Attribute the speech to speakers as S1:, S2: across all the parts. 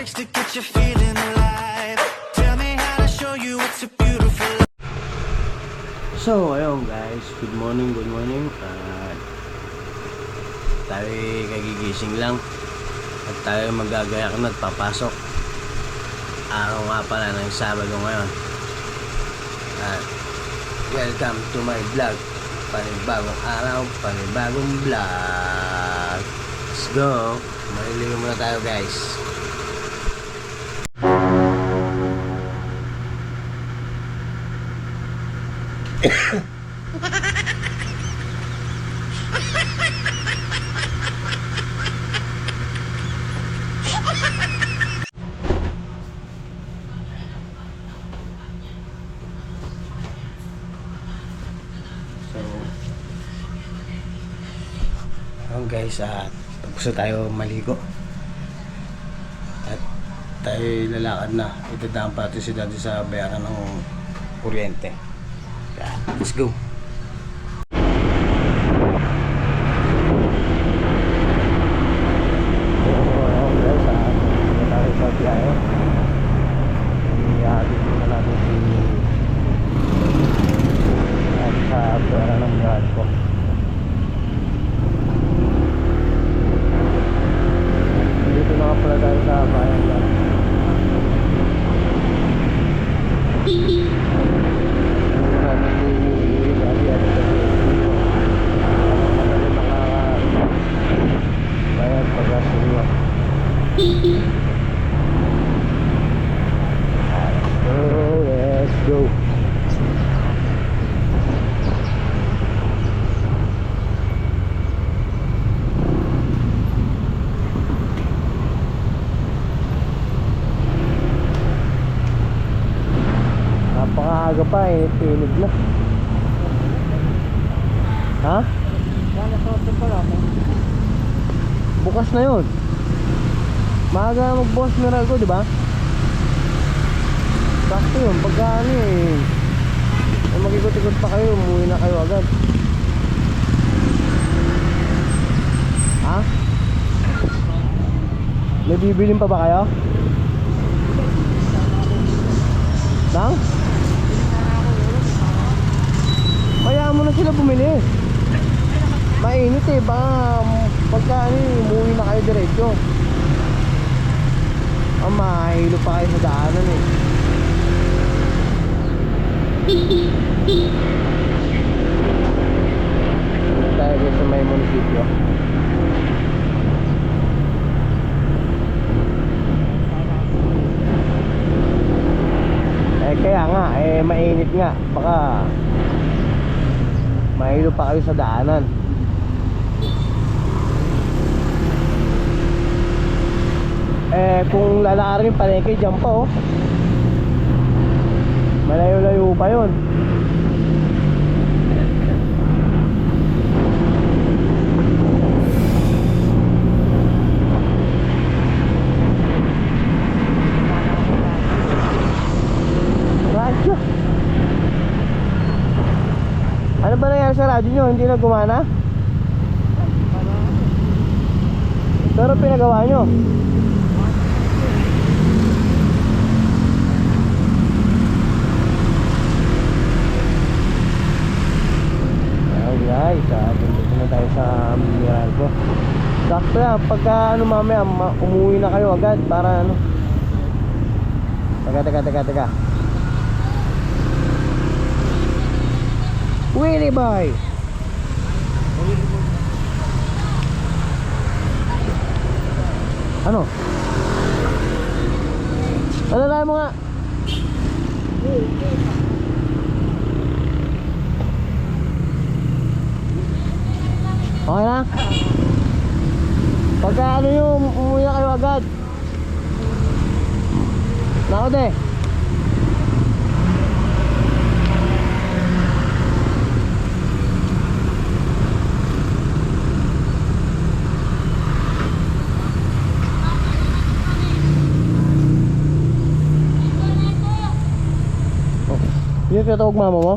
S1: lyrics to get you feeling alive. Tell me how to show you it's a beautiful life.
S2: So, ayun guys, good morning. Tayo kagigising lang at tayo magagayak na at papasok. Araw nga pala ng Sabado ngayon. At welcome to my vlog. Panibagong araw, panibagong vlog. Let's go. Maliligo muna tayo guys. Guys, tapos na tayo maligo at tayo lalakad na. Itadaan pa natin si Daddy sa bayaran ng kuryente. Let's go. Napakaaga pa eh, tinig na. Ha? Bukas na yun. Maaga magbukas Meralco, di ba? Sakto yun, pagka ano eh, mag-ikot-ikot pa kayo, umuwi na kayo agad. Ha? May bibilin pa ba kayo? Nang? Kaya mo na sila bumili. Mainit eh, baka pagka ano eh, umuwi na kayo diretso. Mahilo pa kayo sa daanan eh. Tayo dito sa may munisipyo. Kaya nga, mainit nga. Baka mahilo pa kayo sa daanan. Kung lalakarin yung palengke, dyan pa oh. Malayo-layo pa yun. Radyo. Ano ba nangyari sa radyo nyo? Hindi na gumana? Pero pinagawa nyo. Guys, dito na tayo sa Meralco. Sakto yan, pagka ano mamaya umuwi na kayo agad para ano. Teka Willie boy. Ano? Alalayan mo nga. Okay na? Pagka ano yung umuwi na kayo agad. Nako de. Yung tinatawag mama mo?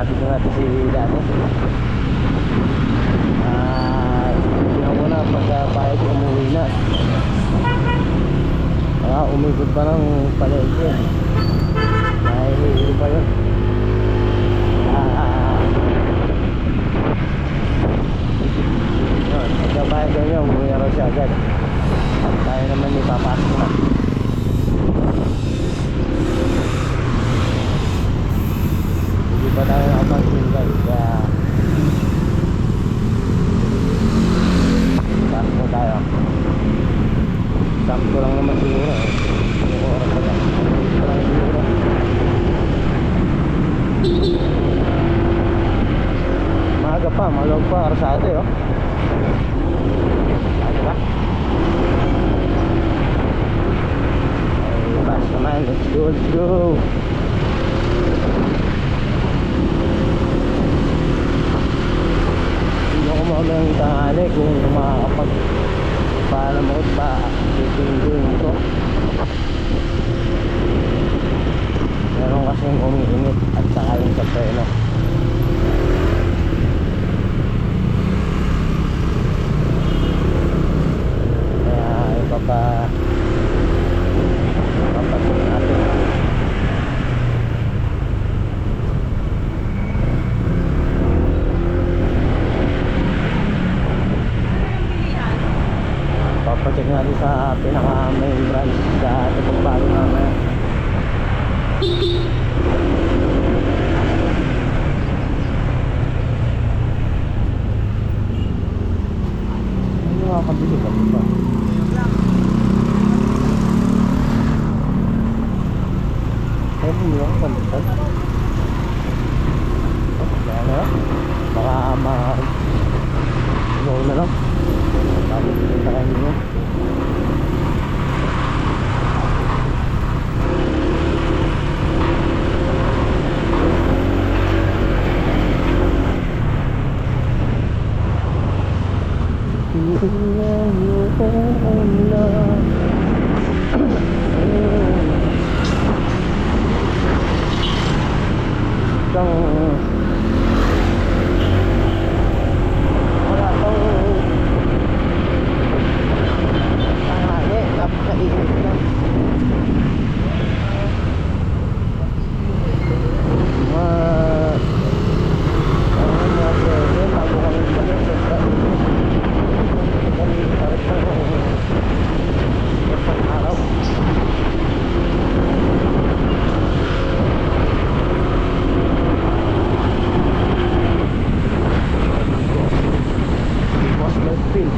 S2: hatid na natin si Dani. Tingnan ko na pagkapayag umuwi na. Umikot pa ng palengke. Nahihilo pa yun. Pagkapayag niya, umuwi na raw siya agad. Tayo naman ipapasok na. Hindi pa tayo nakapag-in guys, kaya pasok na tayo. Sakto lang naman siguro eh. Yung oras pa lang. Sakto lang siguro. Maaga pa, malawag pa arsate oh. Ano ba? Ay, bas naman, let's go, let's go. Hindi ako magang tanghali kung makakapag para mo pa titingin ito. Meron kasing umiinit at saka yung sa preno. Kaya ipapasok natin. Papacheck natin sa pinaka main branch sa Tupagbago namin. Ano makakabili ka dito? Kaya bumili ako panditan. Kaya na lang. Baka go na lang. Tapos kita kayo nyo. Wala tong tanghali, napakainit na. Bago kami balik sa araw. Boss Melvin.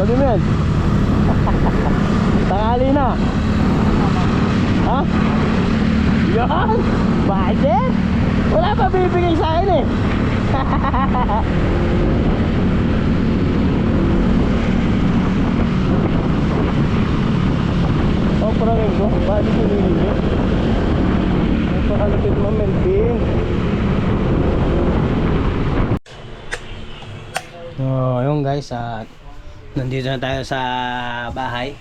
S2: Sabi mo yan. Tanghali na. Ha? Yan! Budget? Wala pa bibigay sa akin eh. Oh, parangin ko. Bakit pinili nyo? Napakalapit mo, Melvin. So, ayun guys, nandito na tayo sa bahay.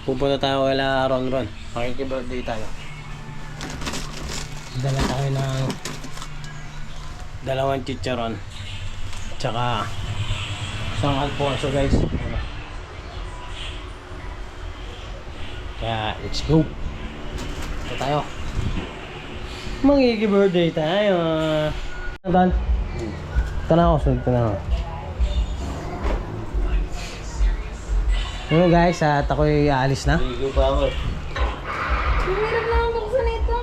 S2: Pupunta tayo kala Ron. Makikibirthday tayo. Dala tayo ng 2 chicharon. Tsaka isang Alfonso guys. Kaya let's go. Ito tayo. Makikibirthday tayo. Dan. Tanaw, sunod ko na. Ano guys, at ako'y aalis na.
S3: Ligo pa ako.
S4: Mahirap na ang buksan ito.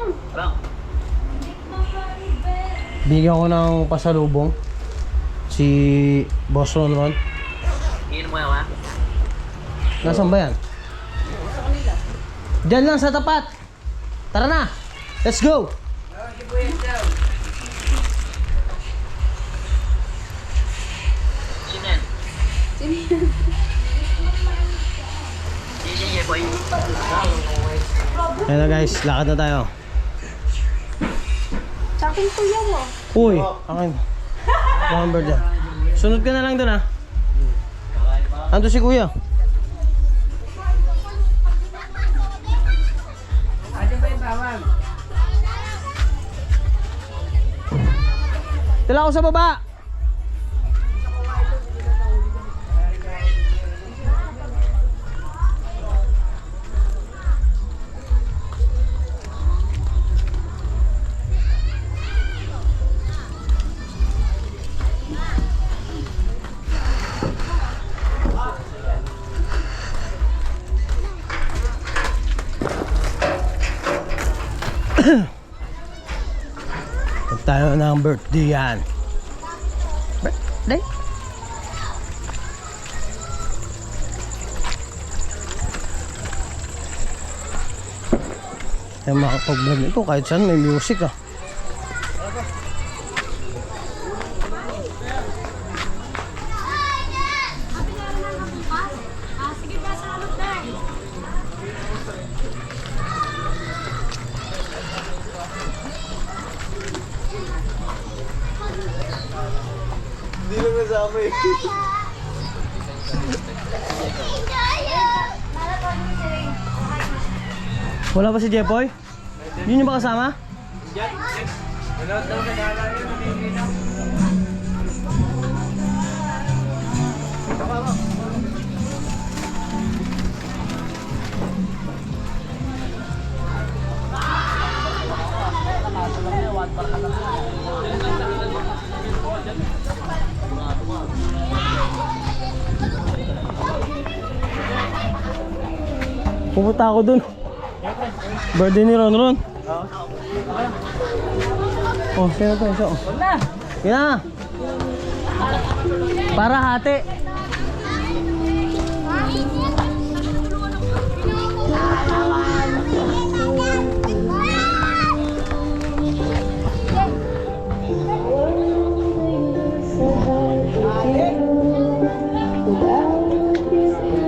S2: Bigyan ko ng pasalubong si Boss Ron.
S3: Iinom mo yan, ha?
S2: Nasaan ba yan? Diyan lang sa tapat. Tara na. Let's go.
S3: Sino yan?
S4: Sino yan?
S2: Ayan na guys, lakad na tayo.
S4: Sa akin kuya mo.
S2: Uy, akin. Number dyan. Sunod ka na lang dun, ha. Ando si kuya. Tila ako sa baba. Pag tayo ng birthday yan. Birthday? Ay makapag-vlog nito kahit saan may music ah. Wala ba si Jepoy? Yun yung ba kasama? Pupunta ako dun. Birthday ni Ron Ron. Oh, sino to? Isa. Wala. Yan na. Para hati.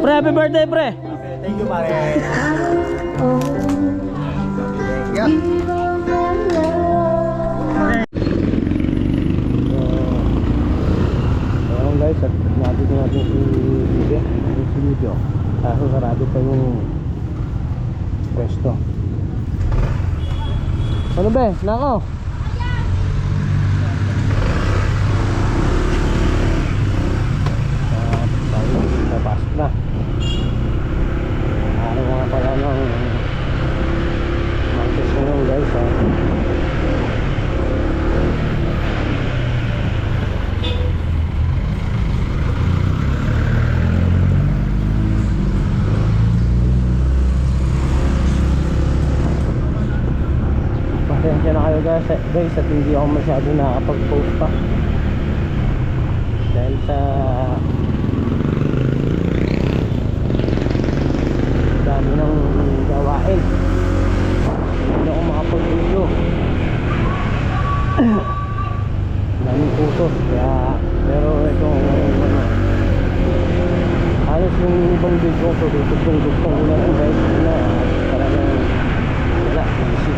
S2: Pre, happy birthday, pre.
S5: Thank you, pare. Yeah.
S2: Ayan guys, at natin si video. Kaso sarado pa yung pwesto. Ano ba? Nako! Tayo, napasok na. Ano nga pala ng market ngayon guys ha. Pasensya na kayo guys at hindi ako masyado nakapag-post pa dahil sa dami ng gawain. Hindi ako makapag-video. Daming putos kaya pero itong halos yung ibang video ko dugtong ko na lang guys na talagang wala busy.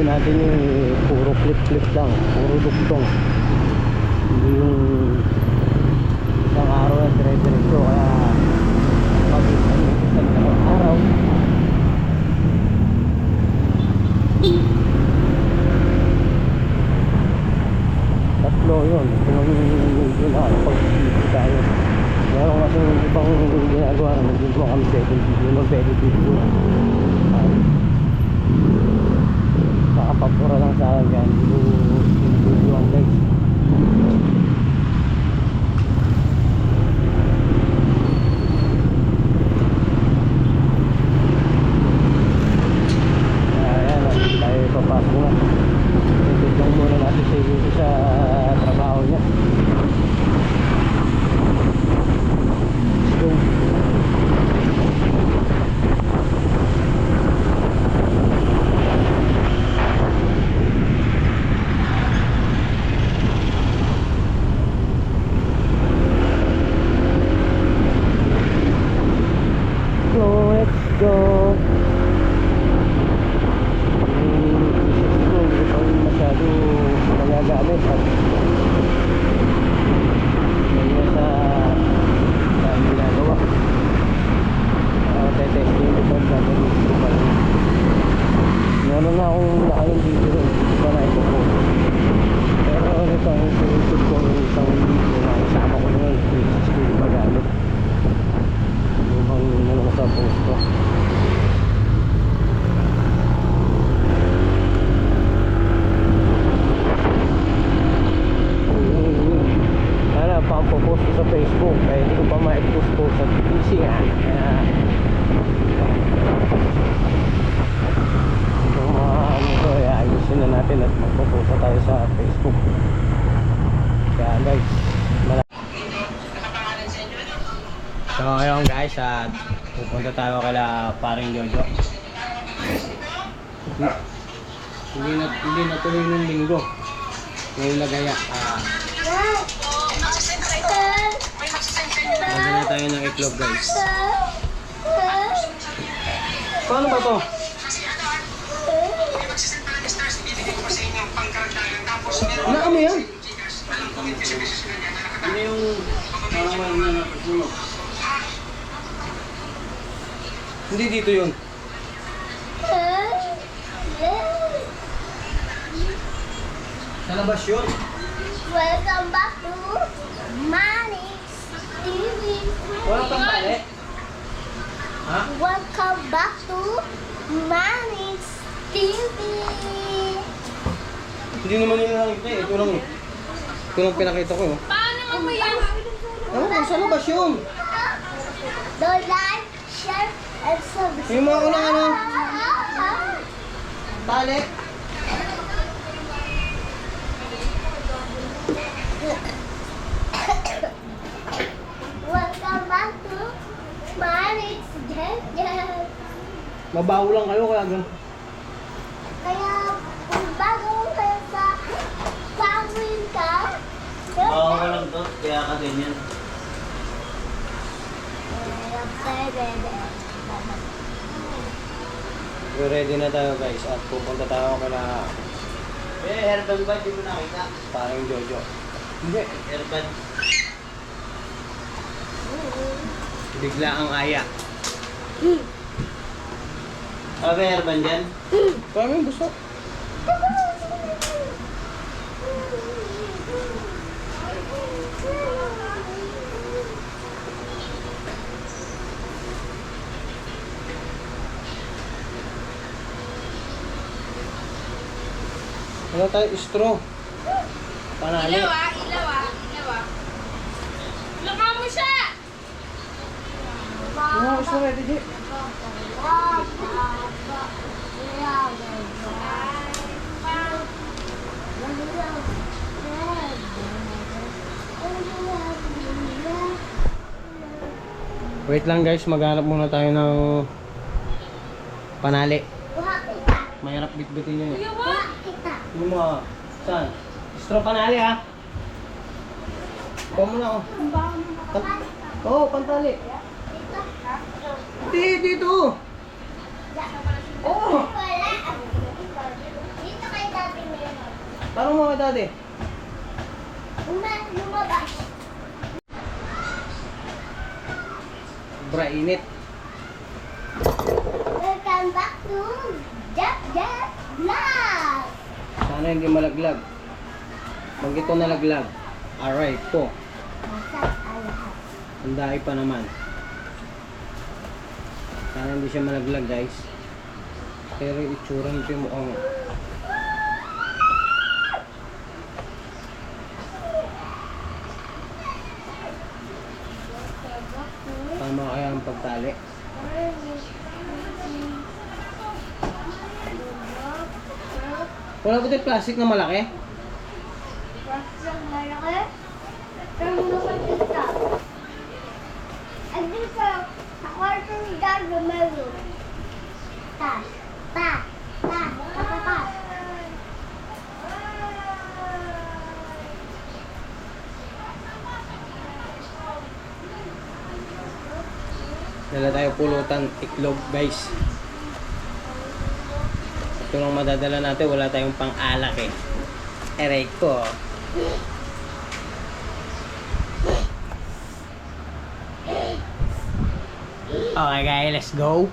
S2: Natin yung puro clip lang, puro dugtong, hindi yung isang araw na dire-diretso. Kaya pag isang araw tatlo yun, yun na pag-ibig tayo. Meron kasi yung ibang ginagawa na naging mo kami pwede video nakapapura lang sa akin yan, video ang guys. Ayan, tayo papasok na. Tutulong muna natin sa trabaho niya. So ayun guys, at pupunta tayo kala paring Jojo. Hindi na tuloy ng linggo. Ngayon lagaya. Magdala tayo ng itlog guys. Paano ba to? Ano yan? Ano yung paramal na nakasunog? Hindi dito yun. Sa labas yun.
S4: Welcome back to Manix TV.
S2: Wala pang pali. Ha?
S4: Welcome back to Manix TV.
S2: Hindi naman yun nakikita eh. Ito lang eh. Ito lang pinakita ko eh.
S4: Paano mo yan?
S2: Ano? Sa labas yun.
S4: Don't like, share, and subscribe.
S2: Yung mga unang ano? Pali.
S4: Welcome back to Manix TV.
S2: Mabaho lang kayo kaya gan.
S4: Kaya kung bago kayo sa family ka,
S3: Oo, walang to. Kaya ka ganyan.
S2: Ready na tayo guys at pupunta tayo kala
S3: Herbal ba? Di mo nakita?
S2: paring Jojo. Hindi.
S3: Herbal.
S2: Bigla ang aya.
S3: Sabi herbal dyan?
S2: Kami gusto. Ano tayo? Straw. Panali.
S4: Ilaw ah. Laka mo siya!
S2: Oo, straw ready, Di. Wait lang guys, maghanap muna tayo ng panali. Mahirap bitbitin yun eh. Yung mga, saan? Straw panali ha? Kuha mo na ako. Oo, pantali. Hindi, dito. Oo.
S4: Dito kay dati meron.
S2: Parang mga dati.
S4: Lumabas.
S2: Sobra init.
S4: Welcome back to Jack Vlog.
S2: Sana hindi malaglag. Pag ito nalaglag, alright po. Ang dahi pa naman. Sana hindi siya malaglag guys. Pero yung itsura nito yung mukhang tama kaya ang pagtali. Wala ba ito plastic na malaki?
S4: Pero nakakita. At dito sa kwarto ni Dad meron. Tas.
S2: Dala tayo pulutan itlog guys. Ito lang madadala natin, wala tayong pang-alak eh. Aray ko. Okay guys, let's go.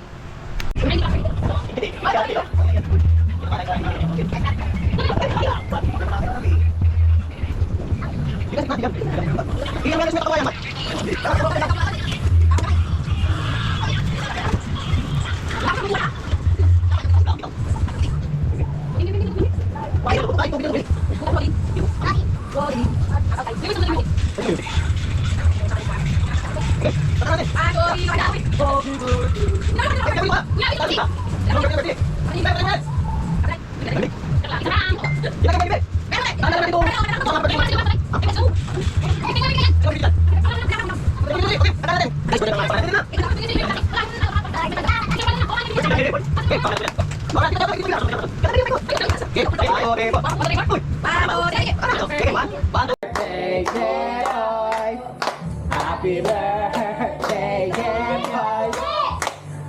S5: Happy birthday, Jempoy.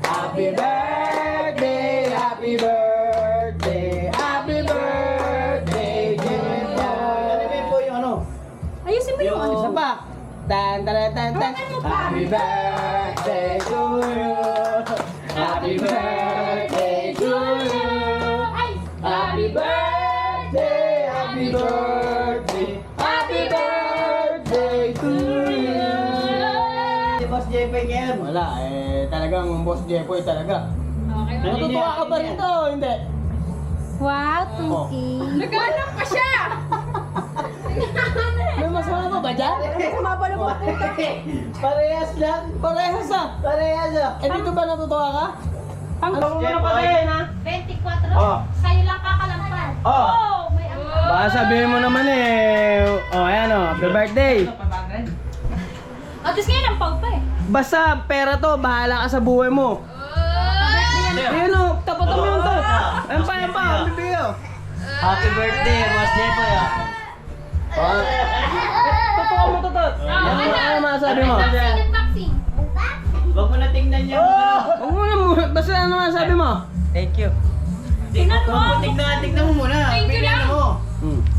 S5: Happy birthday, happy birthday, happy birthday, Jempoy.
S3: Ano po yung ano?
S6: Ayusin mo yung ano.
S5: Isa pa. Tan tan tan tan. Happy birthday to you. Happy birthday to you. Happy birthday, happy birthday, happy birthday to you.
S3: Si Boss JP ngayon.
S5: Wala talagang Boss Jepoy talaga.
S6: Okay.
S5: Natutuwa ka pa rito, hindi?
S4: Wow, Tuki.
S6: Naghanap pa siya!
S5: May masama pa ba dyan?
S6: Masama pa ng pupunta.
S3: Parehas lang.
S5: Parehas ah.
S3: Parehas ah.
S5: Dito ba natutuwa ka?
S3: Ano muna pa rin ha?
S4: 24.
S2: Oh.
S4: Sa'yo lang kakalampan.
S2: Oh.
S4: May ang...
S2: Baka sabihin mo naman eh. Oh, ayan oh. Happy birthday.
S6: At least ngayon ang pau pa eh.
S2: Basta pera to, bahala ka sa buhay mo. Ayun oh, tapatan mo yun to. Ayun pa, ayun pa. Bibigyan oh.
S3: Happy birthday, Boss JP ah.
S2: Oh. Totoo mo, totoo. Ano masasabi mo?
S4: Unboxing, unboxing.
S3: Huwag mo na tingnan yung
S2: Huwag mo na muna. Basta ano masasabi mo?
S6: Tingnan mo.
S3: Tingnan mo muna.
S6: Thank you
S3: Pilihan
S6: lang.
S3: mo.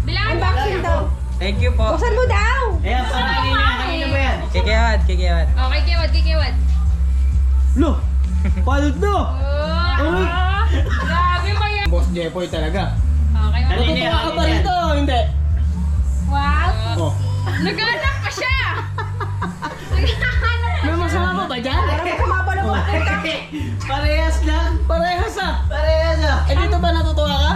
S6: Bilang unboxing daw.
S7: Thank you po.
S6: Buksan mo daw.
S3: Ayan, para kanina ba yan?
S7: Kikiyawad, kikiyawad.
S6: Okay, kiwad, kikiwad.
S2: Lo! Palot do!
S6: Oh, grabe pa yan.
S5: Boss Jepoy talaga.
S6: Okay, okay.
S5: Natutuwa ka pa rito, hindi?
S4: Wow.
S5: Oh.
S6: Naghanap pa siya!
S5: May masama pa ba dyan?
S6: Masama pa ng pupunta.
S3: Parehas lang.
S5: Parehas ah.
S3: Parehas ah.
S5: Dito ba natutuwa ka?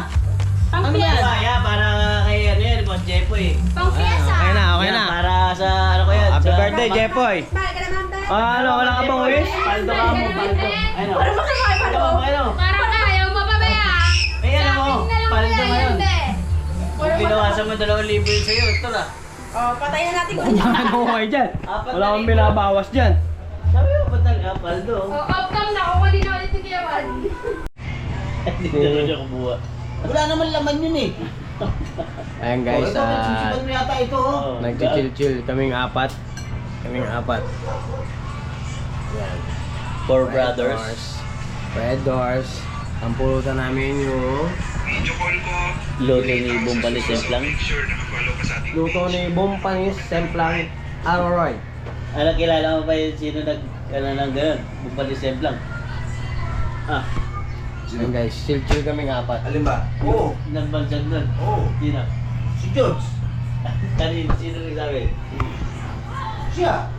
S6: Pang
S5: Ano
S6: fiesta.
S5: yan?
S3: Kaya para kay ano yan, Boss JP eh.
S6: Pang fiesta.
S2: Okay na, okay
S3: Yan,
S2: na.
S3: para sa ano ko yan.
S2: Happy
S3: sa-
S2: birthday, Jepoy.
S6: Bye ka naman, bye.
S2: Ano, wala ka pang wish?
S3: Paldo ka mo, paldo. Ano?
S6: Para makakain pa
S3: Ano,
S6: loob.
S3: ano?
S6: Parang ayaw mo pa ba yan?
S3: Ay, ano mo? Paldo ngayon.
S6: Hindi.
S3: Kung binawasan mo 2,000 yun sa'yo, ito na.
S6: Oh, patayin na natin kung
S2: Ano kayo dyan?
S3: Apat
S2: Wala
S3: na
S2: akong
S3: libo.
S2: binabawas dyan.
S3: Sabi mo ba talaga, paldo?
S6: Oh, outcome na. Kukuha din na ulit yung kiyawan.
S3: Hindi na siya kubuha.
S5: Wala naman laman yun eh.
S2: Ayan guys,
S5: Susipan mo yata ito oh.
S2: nagchichill-chill kaming apat. Kaming apat. Yan.
S3: Four brothers.
S2: Red Doors. Ang pulutan namin yung
S3: Loto ni Bumbalises lang.
S2: luto ni Bumpanis Semplang Aroroy.
S3: Ano, kilala mo ba yung sino ano ng gano'n? Bumbalises lang. Ah,
S2: Ayan guys, chill-chill kaming apat.
S5: Alin ba? Oo.
S3: nagbansag nun.
S5: Oo.
S3: Sino?
S5: Si George.
S3: Sino nagsabi?
S5: Siya.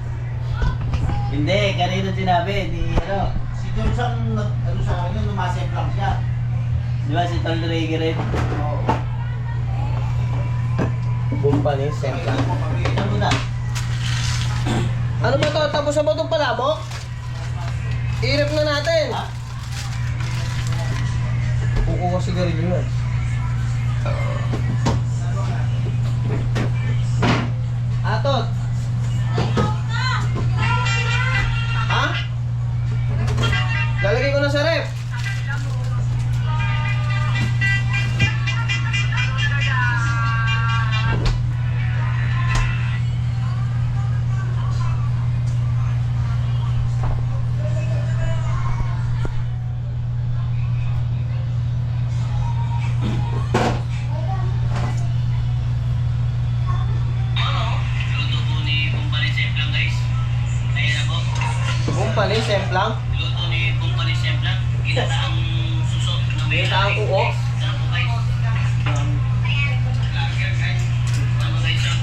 S3: Hindi, kanino sinabi? Di ano?
S5: Si George ang ano sa akin yun, numasip lang siya.
S3: Di ba si Tol Rege rin?
S5: Oo.
S2: Bumpanis Semplang.
S3: Ano mo na?
S2: Ano ba to? Tapos na ba itong palabok? Irip na natin.
S3: Ha?
S2: Kukuha sigarilyo yan. Atot! Ha? Lalagay ko na sa rep.
S3: Luto po ni Bumbalises lang guys. Ayun ako.
S2: Bumpanis Semplang.
S3: Luto ni Bumbalises lang. Ginataang suso.
S2: Ginataang uo.
S3: Sarap po guys. Ano guys ah?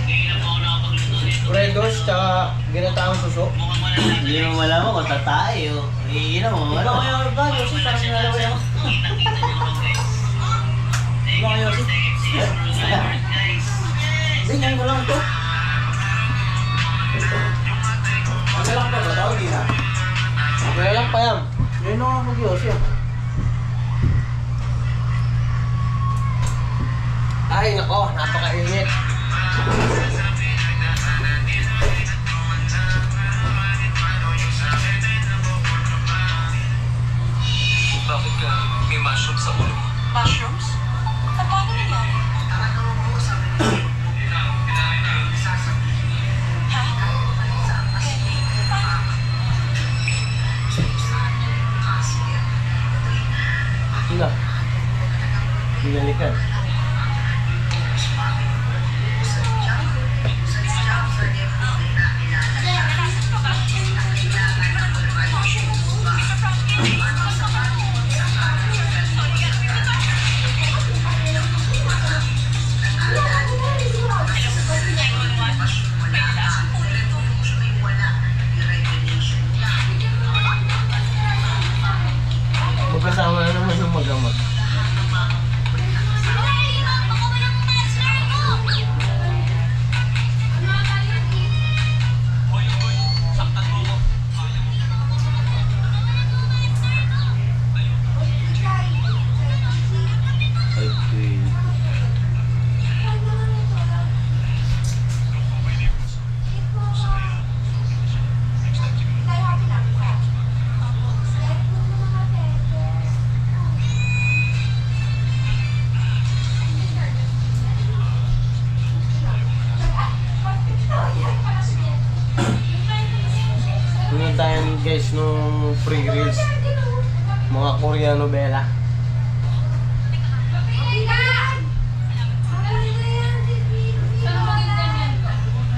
S3: Ngayon na po ako nakapagluto nito.
S2: Red Doors, tsaka ginataang suso.
S3: Mukhang malaman. Hindi mo malaman kung tatay o iinom mo. Ano kayo ba? Yosi, parang nalaway ako. Kitang-kita niyo lang guys. Thank you for the excitement guys.
S5: Hindi, ngayon ko lang ito. Ano lang pa ba daw? Hindi na.
S2: Wala lang pa yan.
S5: Ngayon ako mag-yosi ah.
S2: Ay, nako, napakainit. tayo guys nung free reels. Mga Korean novela.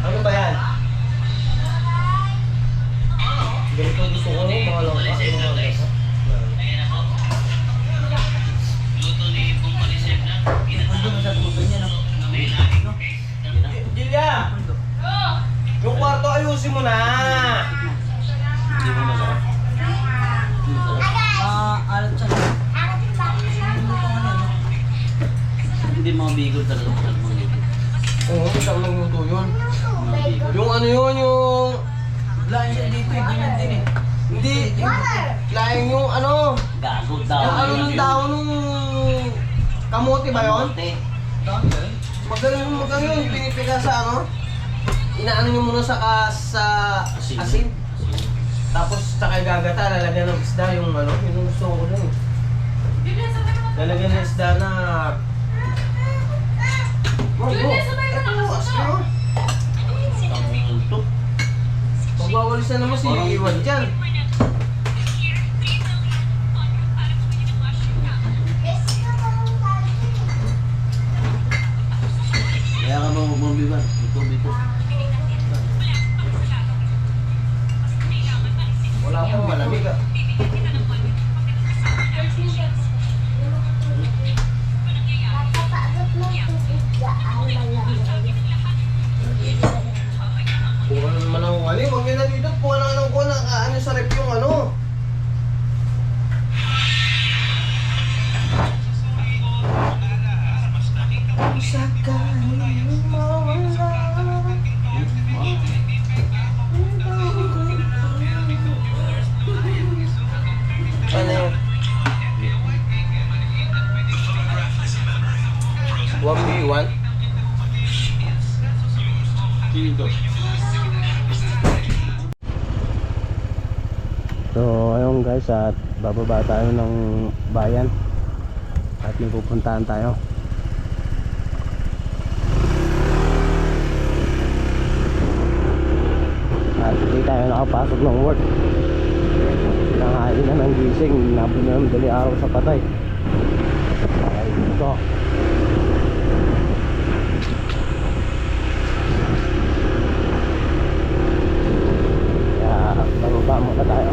S2: Ano ba yan? Ganito gusto ko mga langka. Julia! Yung kwarto ayusin mo na! Hindi mo masarap.
S3: Alat siya. Hindi mga bigod talaga.
S2: Oo, isang nagluto yun. Yung ano yun, yung...
S5: Lain siya dito, ganyan din eh.
S2: Hindi, laing yung ano...
S3: Gago
S2: Yung
S3: daw.
S2: ano ng dahon nung... Kamote ba yun? Magaling yun, pinipiga sa ano? Inaano nyo muna sa asin. Tapos sa gagata, lalagyan ng isda yung ano, yung gusto ko lang. Lalagyan ng isda na... Ito, asin mo. Magwawalis na naman si Iwan dyan.
S3: Kaya ka mabiban. Ito.
S2: Wala akong malamig ah.
S4: Papaabot mo yung isda ang malamig.
S2: Puro na naman ang ano, huwag nyo na dito, puha na ko na ano sa rep yung ano. Ano yun? 1v1? Dito. So ayun guys, at bababa tayo ng bayan at may pupuntahan tayo. At hindi tayo nakapasok ng work. Nanghali na ng gising, nabot na ng dali araw sa patay. Ay dito. Kaya bababa muna tayo.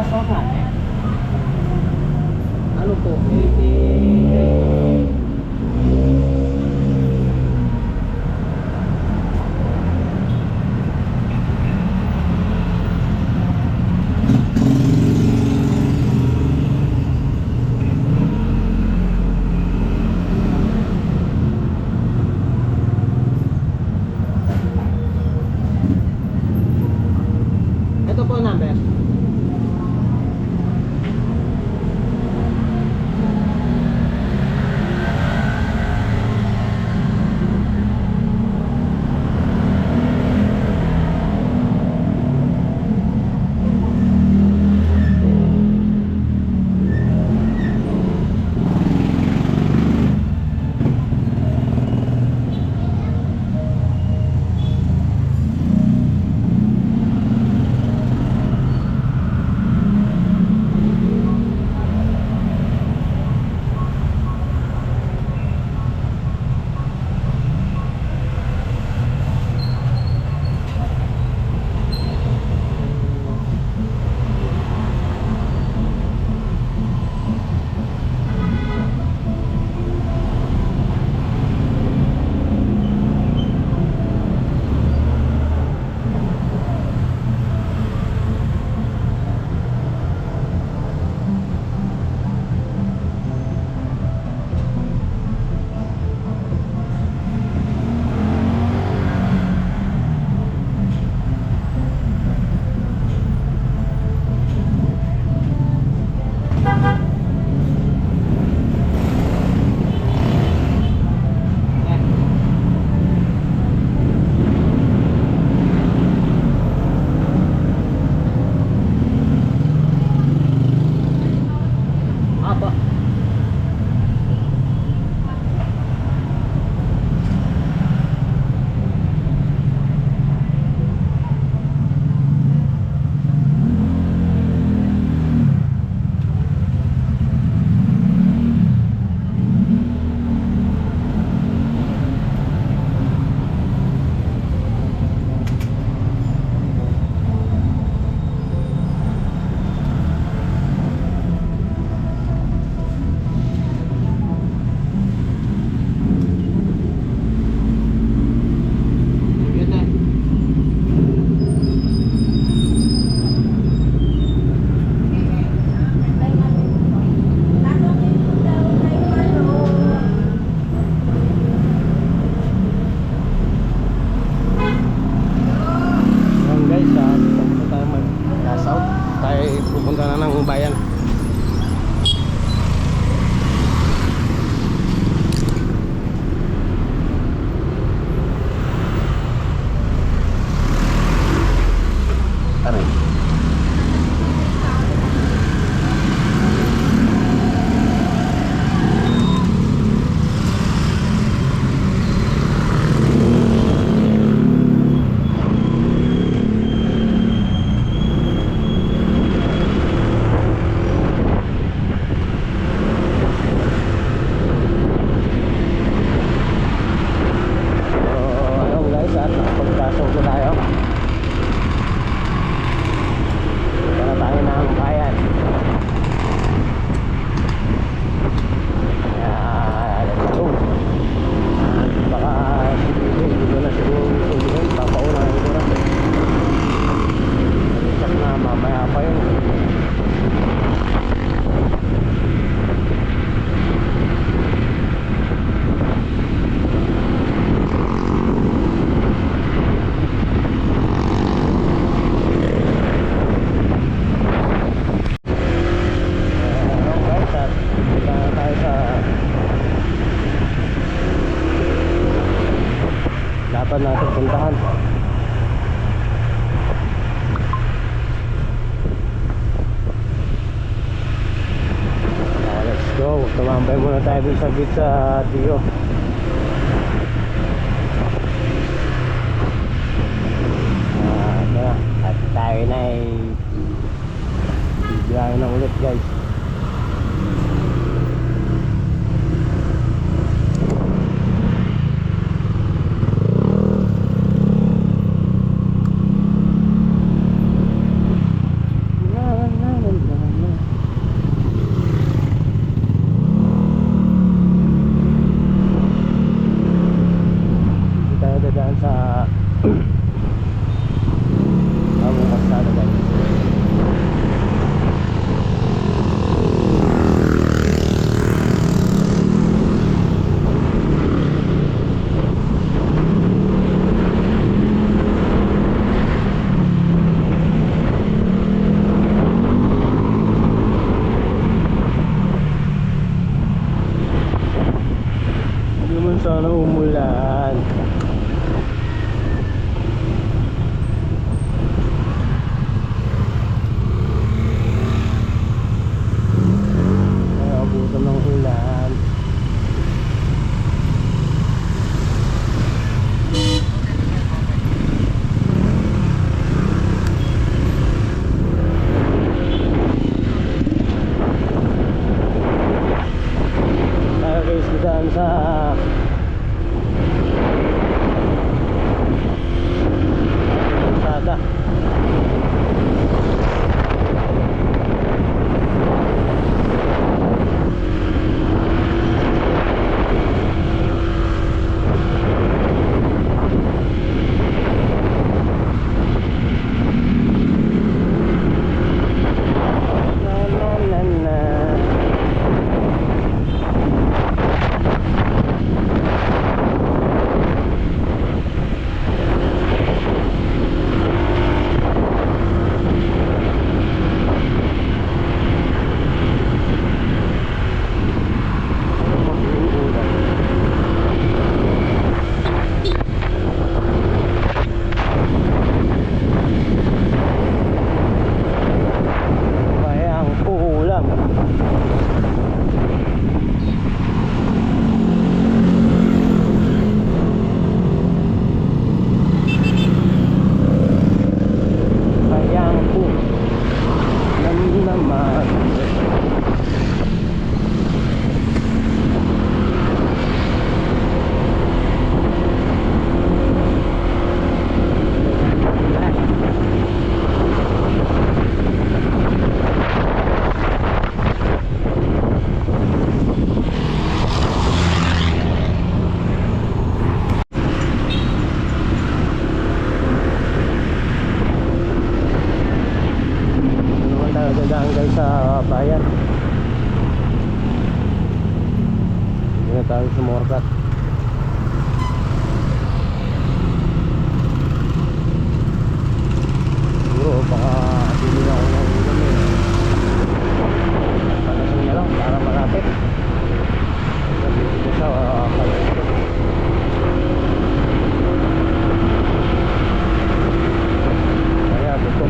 S2: Oo nga eh. Ano po? Ito po number. Apa? Yun na. Yan guys, pupunta tayo mag-gas out. Tayo pupunta na ng bayan. Aray. Ayun guys, nakapagpasok na tayo. Para tayo ng bayan. Let's go. Baka dito na siguro tuloy. Papaunahin ko na. Check na mamaya pa yun. Dapat natin puntahan. Let's go. Tumambay muna tayo dun sa beach sa Dio. At tayo na ay bibiyahe na ulit guys. lang guys sa bayan. Hindi na tayo sumorkat. Siguro baka bili na ako ng ulam eh. Panasin na lang para malapit. Dito sa palengke. Kaya gusto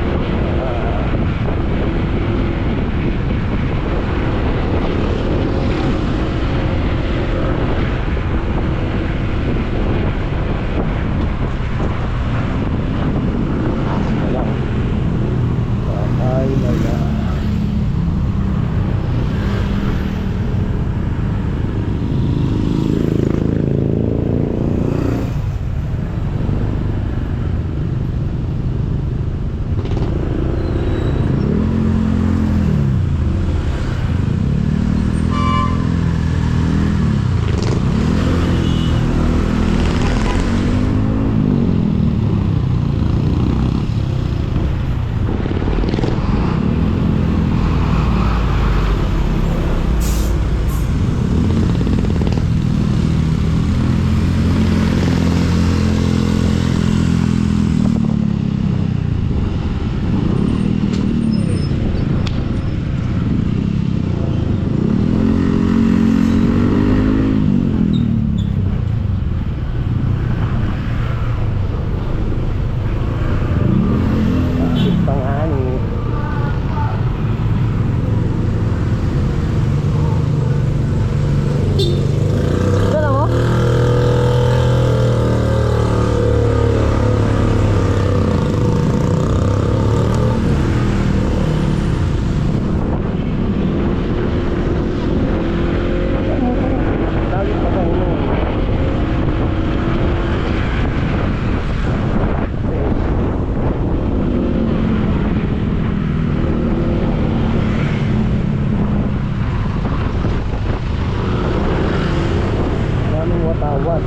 S2: watawat.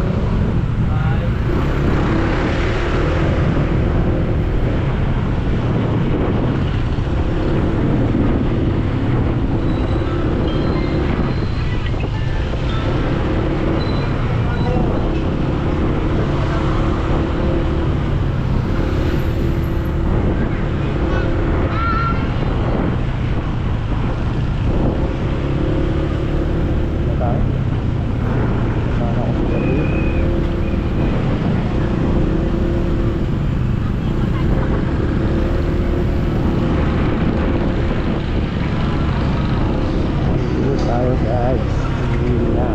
S2: Tayo guys, hindi na.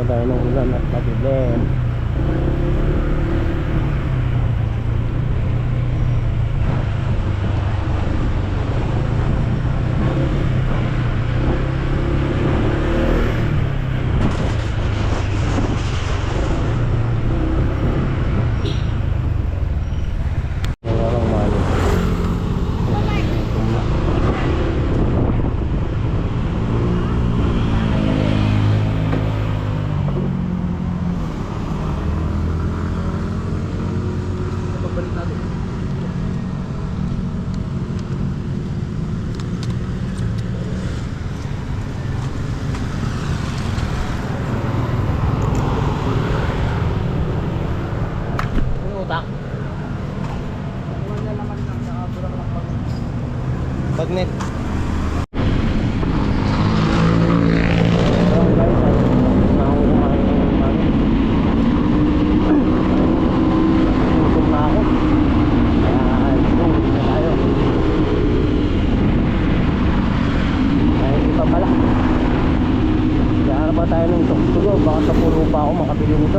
S2: Tayo ng ulan at madilim. Walang mali.
S5: Pagbalik natin.
S2: Yung utak.
S5: Wala naman lang sa burang ng pag.
S2: Bagnet. Tayo ng tuktulo, baka sa puro pa ako makabili nito.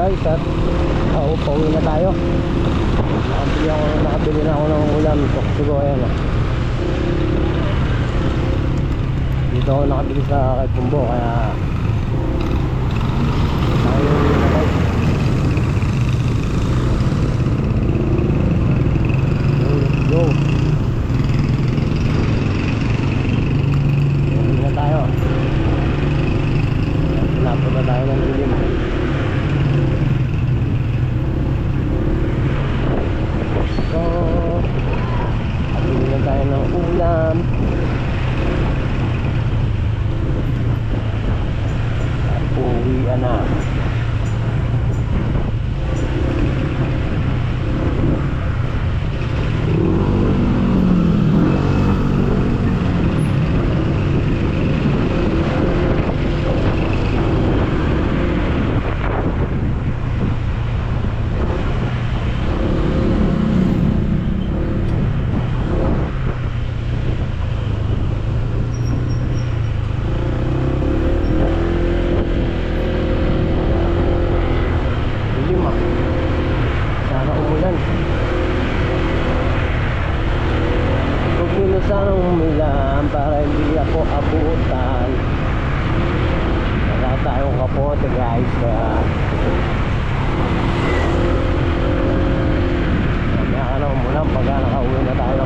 S2: guys at pauwi na tayo. Nakabili na ako ng ulam. Tuksugo, ayan o. Dito ako nakabili sa kay Pumbo kaya tayo na guys. Let's go. Pauwi na tayo. Napunta tayo ng dilim. So, pabili na tayo ng ulam. At uuwian na. Sana umulan. Huwag nyo na sanang umulan para hindi ako abutan. Wala tayong kapote guys. Kaya mamaya ka na umulan pagka nakauwi na tayo.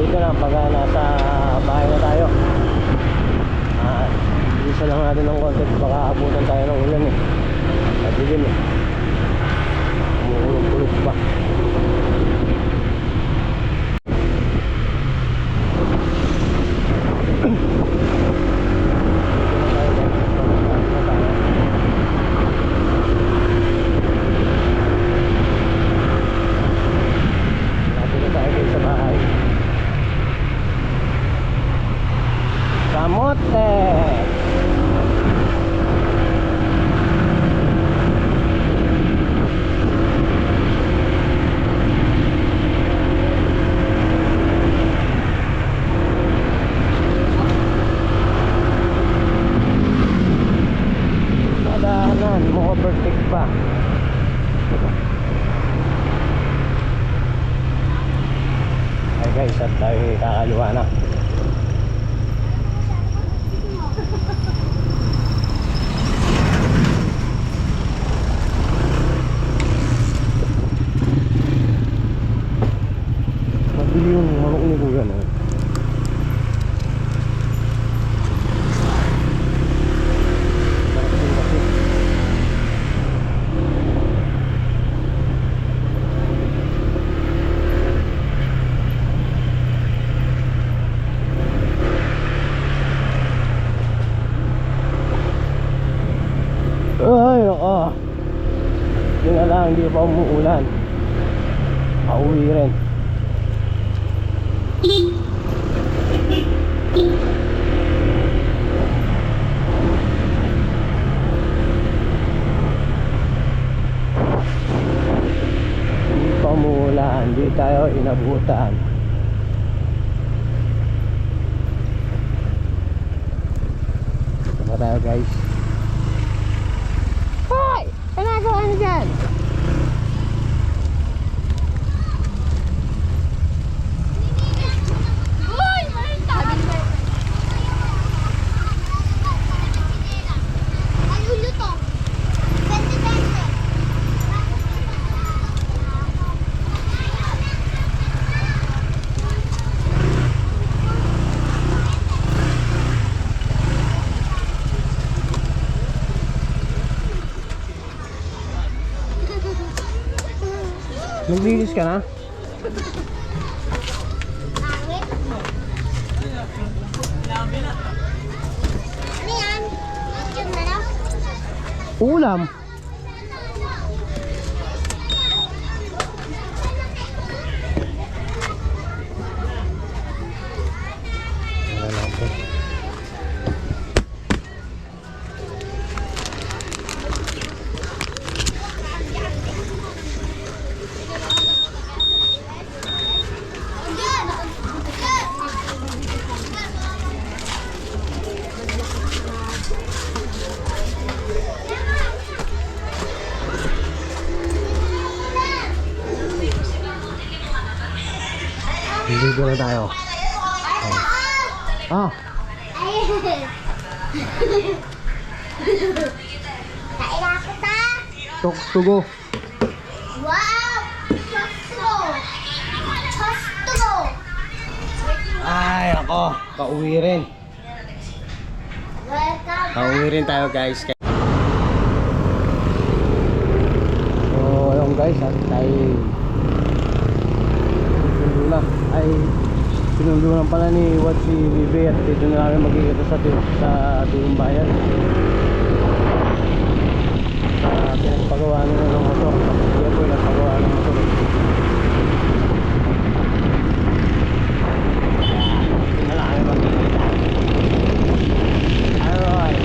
S2: Dito na pagka nasa bahay na tayo. Isa lang natin ng konti, baka abutan tayo ng ulan eh. Madilim eh. Umuulog-ulog pa. Kamote. Madahanan, mo overtake pa. Ay guys, at tayo kakaliwa na. Mabili yung manok ni Kuya no? Sarap din kasi. Ay, nako. Yun na lang, hindi pa umuulan. Pauwi rin. Hindi pa umuulan, hindi tayo inabutan. Ito tayo guys. Hoy! Ginagawa niyo dyan?
S4: Uy! Maraming tabi. Ay, ulo to.
S2: Naglinis ka na?
S4: Pangit. Ano yan? Yung na lang?
S2: Ulam. Wala natin. Dito na tayo. Ah,
S4: Kain ako ta.
S2: tugo.
S4: Wow! Chosto! Chosto!
S2: Ay, ako. Pauwi rin.
S4: Welcome.
S2: Pauwi rin tayo guys. So, ayun guys, at tayo sinundo na. Ay, sinundo na pala ni Wat si Bibi at dito na namin magkikita sa Tulong Bayan. Pinagpagawa nila ng motor. Kaya po yung nagpagawa ng motor. Dito na lang kami magkikita. Alright.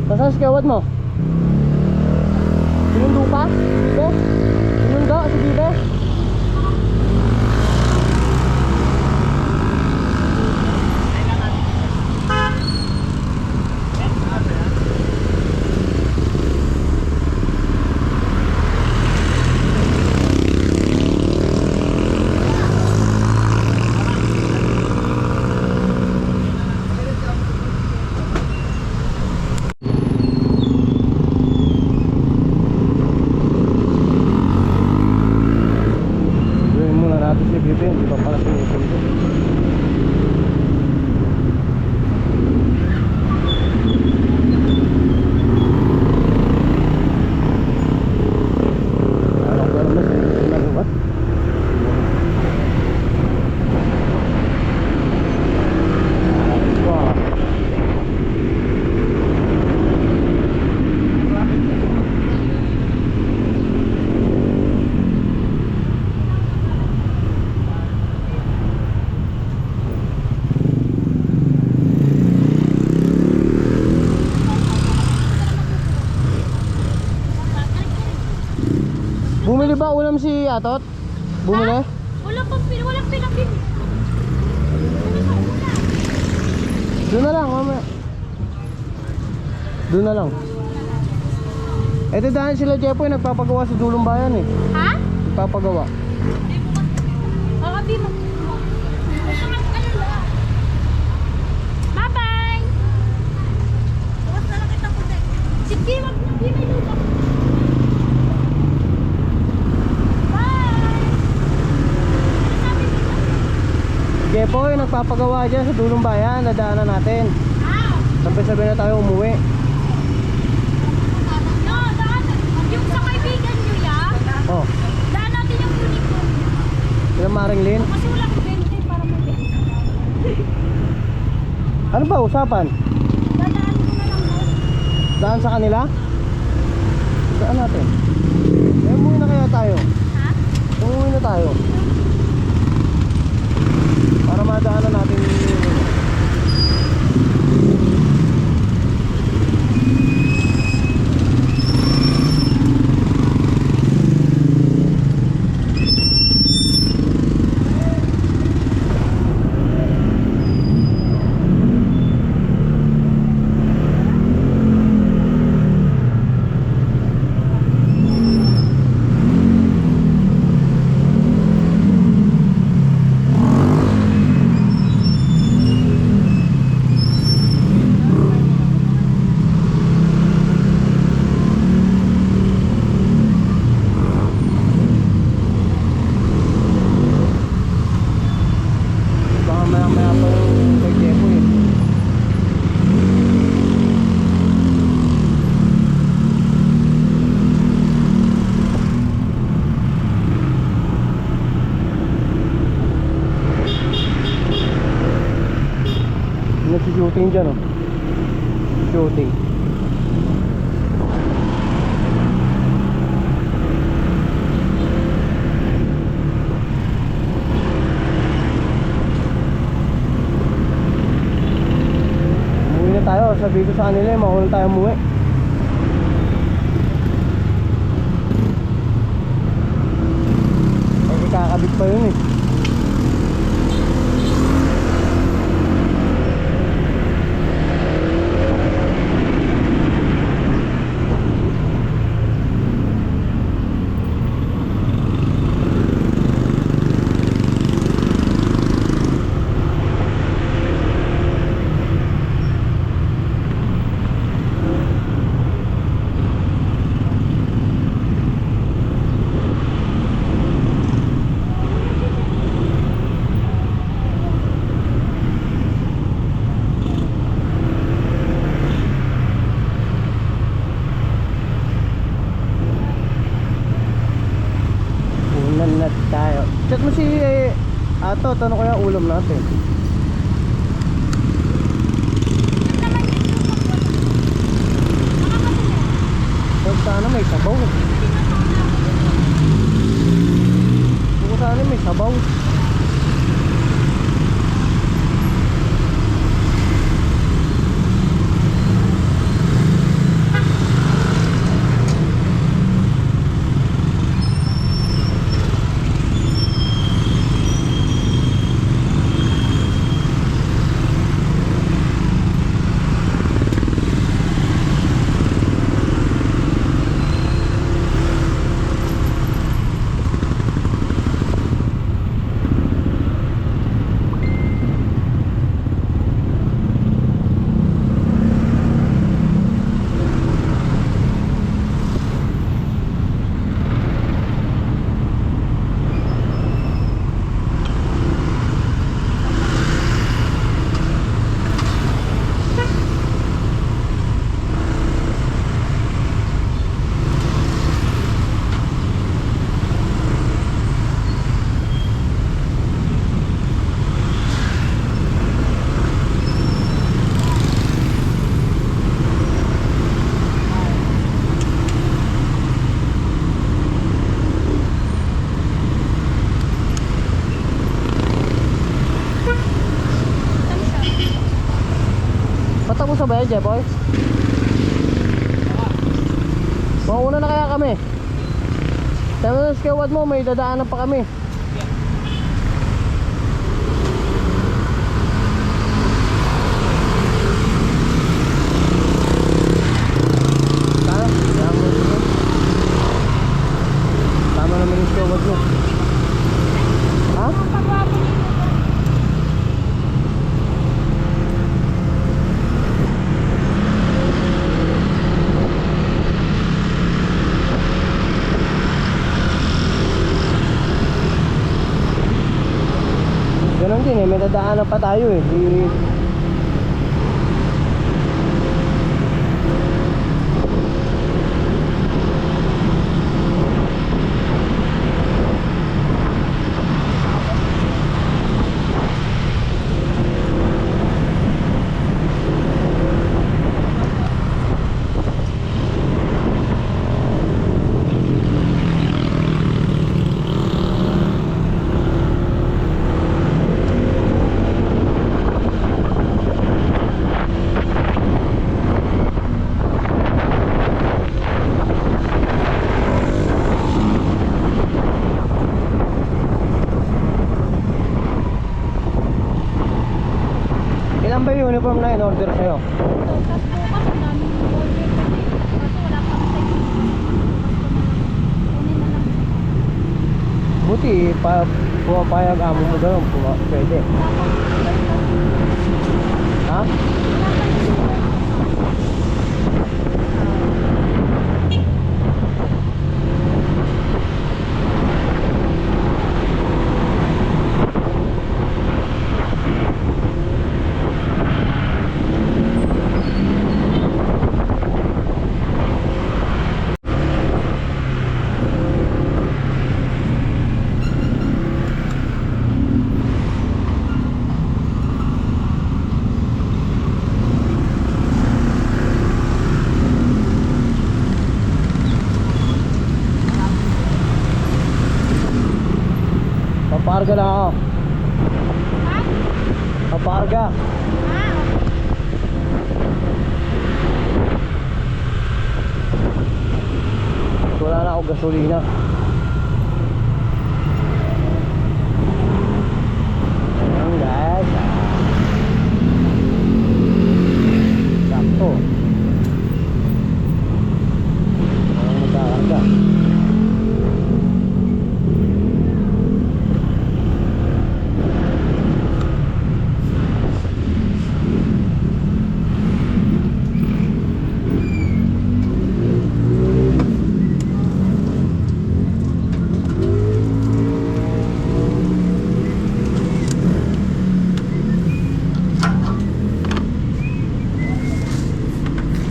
S2: Nasaan si kawat mo? Sinundo pa? Bibe? Sinundo si Bibe? Gawin muna natin si Bibi, hindi pa pala sinusundo. Alam ko naman sinusundo na buwan. Wow. Bumili ba ulam si Atot? Bumili?
S6: Walang pinapin.
S2: Doon na lang, mamaya. Doon na lang. Ito dahil sila Jepoy nagpapagawa sa Dulong Bayan eh.
S6: Ha?
S2: Nagpapagawa.
S6: Kakabi mo. Bye-bye! Bukas na lang kita po dahil. Sige, wag na. Di may lupa. Bye! Ano sabi mo?
S2: Jepoy nagpapagawa dyan sa Dulong Bayan. Nadaanan natin. Sabay-sabay na tayo umuwi.
S6: No, daan. Yung sa kaibigan nyo, ya.
S2: Oh,
S6: Daan natin yung unicorn.
S2: sila Maring Lin.
S6: Kasi walang 20 para mag-20.
S2: Ano ba usapan?
S6: Dadaan ko na lang mo.
S2: Daan sa kanila? Daan natin. Eh, umuwi na kaya tayo.
S6: Ha?
S2: Umuwi na tayo. Para madaanan natin yung nag-shooting dyan, oh. Shooting. Umuwi na tayo. Sabi ko sa kanila, mauna tayo umuwi. Ay, ikakabit pa yun, eh. Unan na tayo. Chat mo si Ato, tanong ko yung ulam natin. Huwag sana may sabaw. Huwag sana may sabaw. Patapos na ba yan, Jeboy? Mauna na kaya kami. Sabi na skewad mo, may dadaanan pa kami. Tama naman yung skewad mo. Ha? Ganun din eh, may dadaanan pa tayo eh. Ilan ba yung uniform na in-order sa'yo?
S6: Tapos bukas ang daming order kasi. Kaso wala pa kami sa kunin na lang.
S2: Buti, pumapayag amo mo daw, pwede. Ha? Papakarga lang ako.
S6: Ha?
S2: Papakarga.
S6: Ah,
S2: Wala na ako gasolina. Ayan guys. Sakto. Ayan magkakarga.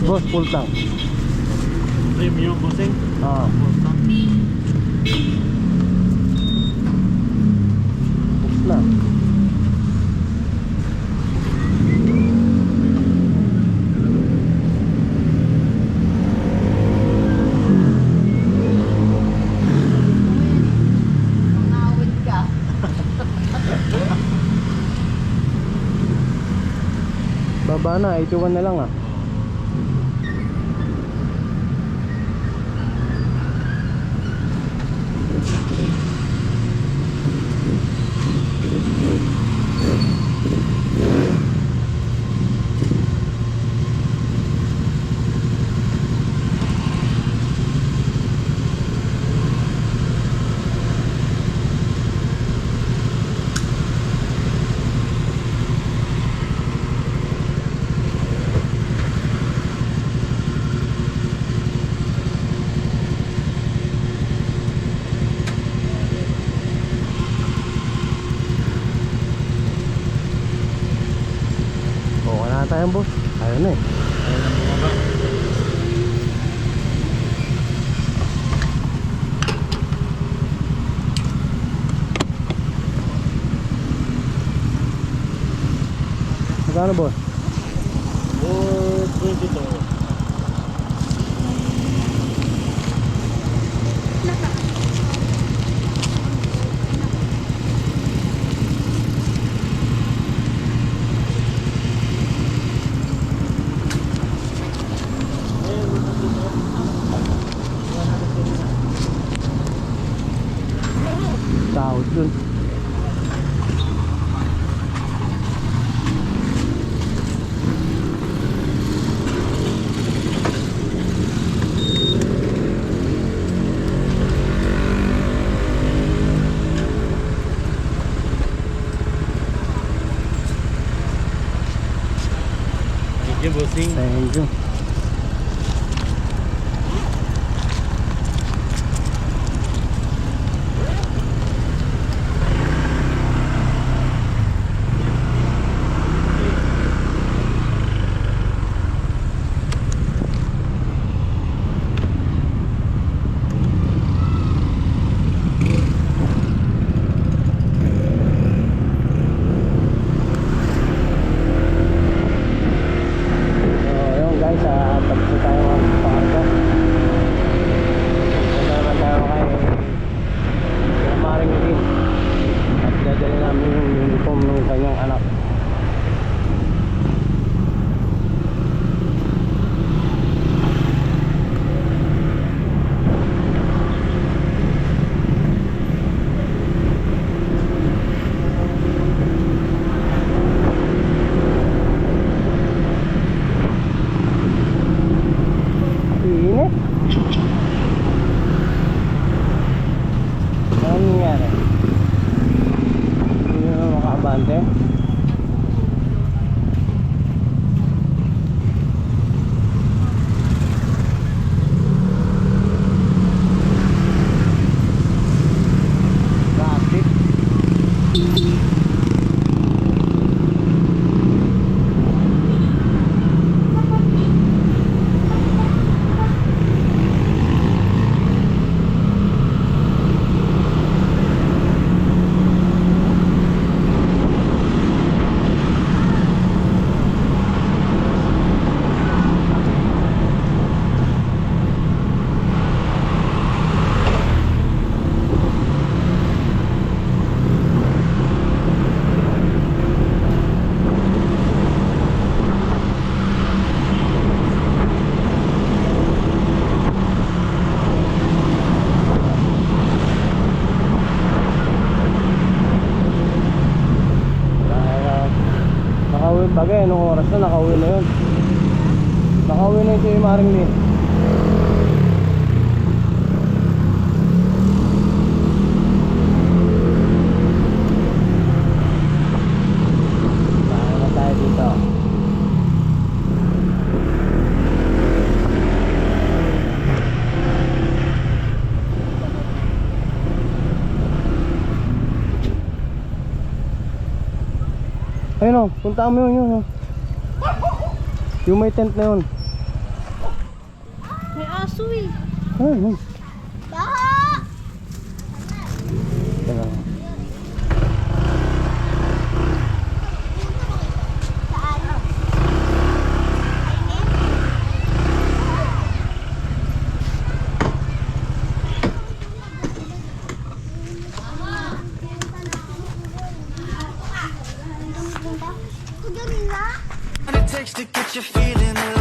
S2: Boss, full tank.
S5: Premium bossing.
S2: Ah, books na.
S6: mangawin ka.
S2: Baba na, 81 na lang ah. Okay na tayo boss. Ayun na eh.
S5: Ayun ang bumaba.
S2: Magkano boss?
S5: 422.
S2: Tao dun.
S5: Thank you bossing.
S2: Thank you. So, ayun guys, bagay, anong oras na, nakauwi na yun. Nakauwi na yun si Maring Lee. Saan na tayo dito? Ayun o, puntaan mo yun. Yung may tent na yun.
S6: May aso eh.
S2: Ayun.
S4: Baha!
S2: Teka lang.
S4: Saan?
S1: What it takes to get you feeling alive.